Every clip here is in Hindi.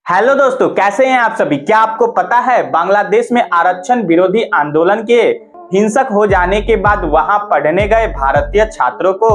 हेलो दोस्तों, कैसे हैं आप सभी। क्या आपको पता है बांग्लादेश में आरक्षण विरोधी आंदोलन के हिंसक हो जाने के बाद वहां पढ़ने गए भारतीय छात्रों को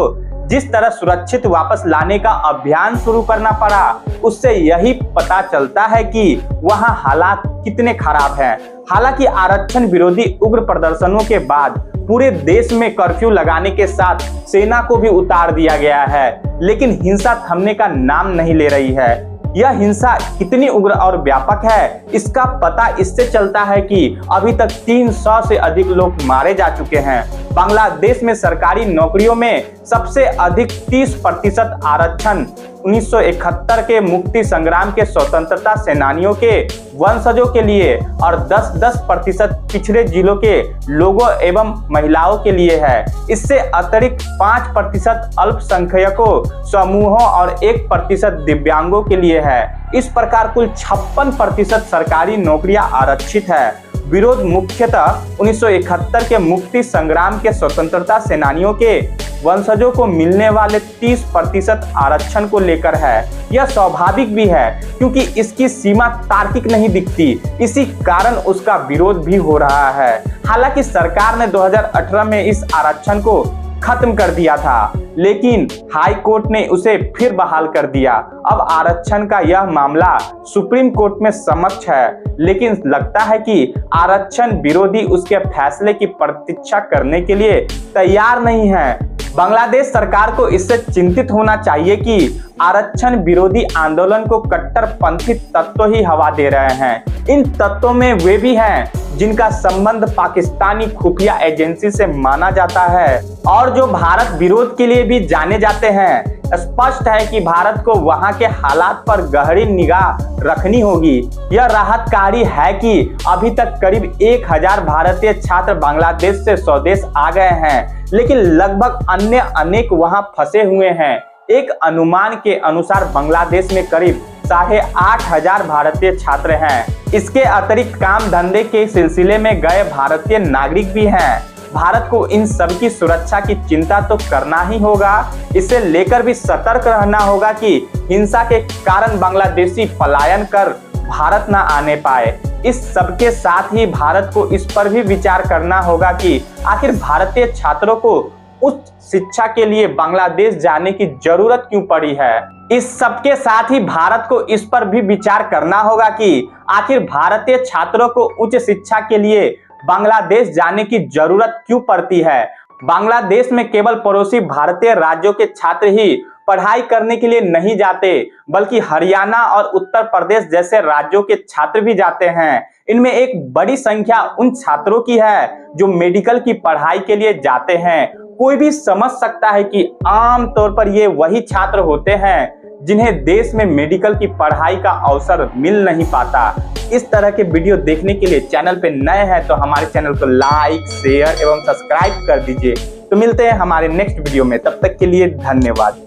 जिस तरह सुरक्षित वापस लाने का अभियान शुरू करना पड़ा, उससे यही पता चलता है कि वहां हालात कितने खराब हैं। हालांकि आरक्षण विरोधी उग्र प्रदर्शनों के बाद पूरे देश में कर्फ्यू लगाने के साथ सेना को भी उतार दिया गया है, लेकिन हिंसा थमने का नाम नहीं ले रही है। यह हिंसा कितनी उग्र और व्यापक है, इसका पता इससे चलता है कि अभी तक 300 से अधिक लोग मारे जा चुके हैं। बांग्लादेश में सरकारी नौकरियों में सबसे अधिक 30% आरक्षण 1971 के मुक्ति संग्राम के स्वतंत्रता सेनानियों के वंशजों के लिए और 10% पिछड़े जिलों के लोगों एवं महिलाओं के लिए है। इससे अतिरिक्त 5% अल्पसंख्यकों समूहों और 1% दिव्यांगों के लिए है। इस प्रकार कुल 56% सरकारी नौकरियां आरक्षित है। विरोध मुख्यतः 1971 के मुक्ति संग्राम के स्वतंत्रता सेनानियों के वंशजों को मिलने वाले 30% आरक्षण को लेकर है। यह स्वाभाविक भी है क्योंकि इसकी सीमा तार्किक नहीं दिखती, इसी कारण उसका विरोध भी हो रहा है। हालांकि सरकार ने 2018 में इस आरक्षण को खत्म कर दिया था, लेकिन हाई कोर्ट ने उसे फिर बहाल कर दिया। अब आरक्षण का यह मामला सुप्रीम कोर्ट में समक्ष है, लेकिन लगता है कि आरक्षण विरोधी उसके फैसले की प्रतीक्षा करने के लिए तैयार नहीं है। बांग्लादेश सरकार को इससे चिंतित होना चाहिए कि आरक्षण विरोधी आंदोलन को कट्टरपंथी तत्व ही हवा दे रहे हैं। इन तत्वों में वे भी हैं जिनका संबंध पाकिस्तानी खुफिया एजेंसी से माना जाता है और जो भारत विरोध के लिए भी जाने जाते हैं। स्पष्ट है कि भारत को वहां के हालात पर गहरी निगाह रखनी होगी। यह राहतकारी है कि अभी तक करीब 1000 भारतीय छात्र बांग्लादेश से स्वदेश आ गए हैं, लेकिन लगभग अन्य अनेक वहां फंसे हुए हैं। एक अनुमान के अनुसार बांग्लादेश में करीब 8500 भारतीय छात्र हैं। इसके अतिरिक्त काम धंधे के सिलसिले में गए भारतीय नागरिक भी हैं। भारत को इन सबकी सुरक्षा की चिंता तो करना ही होगा। इसे लेकर भी सतर्क रहना होगा कि हिंसा के कारण बांग्लादेशी पलायन कर भारत न आने पाए। इस सबके साथ ही भारत को इस पर भी विचार करना होगा कि आखिर भारतीय छात्रों को उच्च शिक्षा के लिए बांग्लादेश जाने की जरूरत क्यों पड़ी है। इस सबके साथ ही भारत को इस पर भी विचार करना होगा कि आखिर भारतीय छात्रों को उच्च शिक्षा के लिए बांग्लादेश जाने की जरूरत क्यों पड़ती है। बांग्लादेश में केवल पड़ोसी भारतीय राज्यों के छात्र ही पढ़ाई करने के लिए नहीं जाते, बल्कि हरियाणा और उत्तर प्रदेश जैसे राज्यों के छात्र भी जाते हैं। इनमें एक बड़ी संख्या उन छात्रों की है जो मेडिकल की पढ़ाई के लिए जाते हैं। कोई भी समझ सकता है कि आम तौर पर ये वही छात्र होते हैं जिन्हें देश में मेडिकल की पढ़ाई का अवसर मिल नहीं पाता। इस तरह के वीडियो देखने के लिए चैनल पे नए हैं तो हमारे चैनल को लाइक, शेयर एवं सब्सक्राइब कर दीजिए। तो मिलते हैं हमारे नेक्स्ट वीडियो में, तब तक के लिए धन्यवाद।